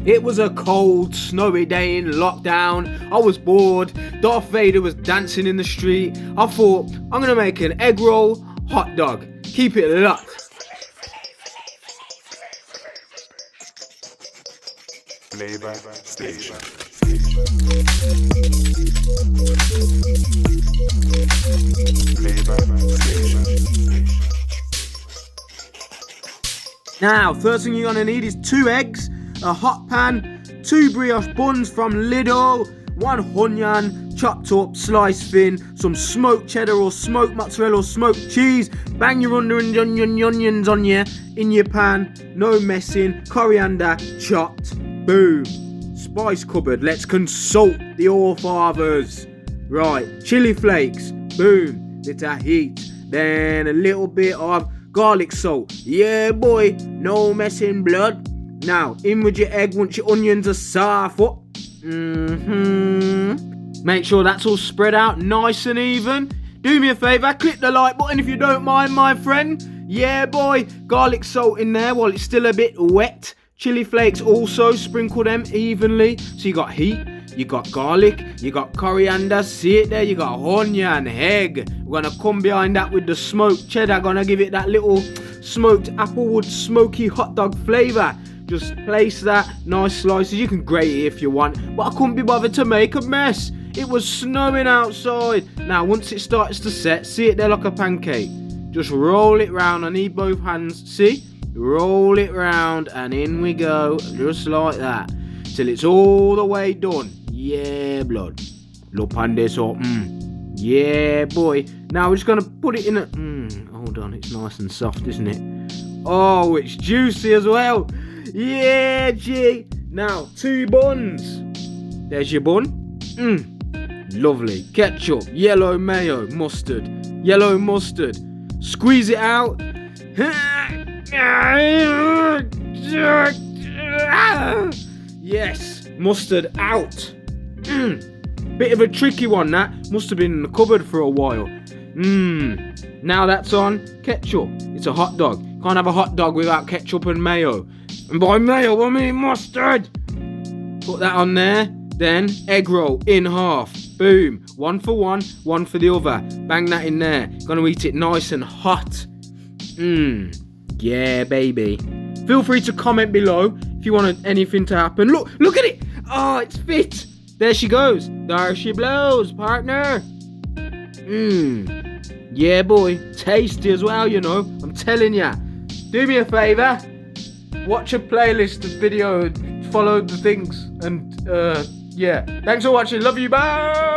It was a cold, snowy day in lockdown. I was bored. Darth Vader was dancing in the street. I thought, I'm gonna make an egg roll hot dog. Keep it locked. Flavor Station. Flavor Station. Now, first thing you're gonna need is 2 eggs, a hot pan, 2 brioche buns from Lidl, 1 onion, chopped up, sliced thin, some smoked cheddar or smoked mozzarella or smoked cheese. Bang your onions on you in your pan, no messing, coriander, chopped, boom. Spice cupboard, let's consult the Allfathers. Right, chili flakes, boom, little heat. Then a little bit of garlic salt, yeah boy, no messing blood. Now, in with your egg once your onions are soft up. Make sure that's all spread out nice and even. Do me a favour, click the like button if you don't mind, my friend. Yeah boy, garlic salt in there while it's still a bit wet. Chili flakes also, sprinkle them evenly. So you got heat, you got garlic, you got coriander, see it there, you got onion, egg. We're gonna come behind that with the smoked cheddar, gonna give it that little smoked applewood smoky hot dog flavour. Just place that, nice slices, you can grate it if you want, but I couldn't be bothered to make a mess. It was snowing outside. Now once it starts to set, see it there like a pancake. Just roll it round, I need both hands, see? Roll it round and in we go, just like that. Till it's all the way done. Yeah blood. Look on this up, yeah boy. Now we're just gonna put it in a, hold on, it's nice and soft, isn't it? Oh, it's juicy as well. Yeah, G. Now, 2 buns. There's your bun. Lovely. Ketchup, yellow mayo, mustard. Yellow mustard. Squeeze it out. Yes, mustard out. Bit of a tricky one that. Must have been in the cupboard for a while. Now that's on. Ketchup. It's a hot dog. Can't have a hot dog without ketchup and mayo. And by mayo, I mean mustard. Put that on there. Then, egg roll in half. Boom. 1 for one, 1 for the other. Bang that in there. Gonna eat it nice and hot. Yeah, baby. Feel free to comment below if you want anything to happen. Look at it. Oh, it's fit. There she goes. There she blows, partner. Yeah, boy. Tasty as well, you know. I'm telling ya. Do me a favour. Watch a playlist of video, follow the things, and yeah. Thanks for watching. Love you. Bye.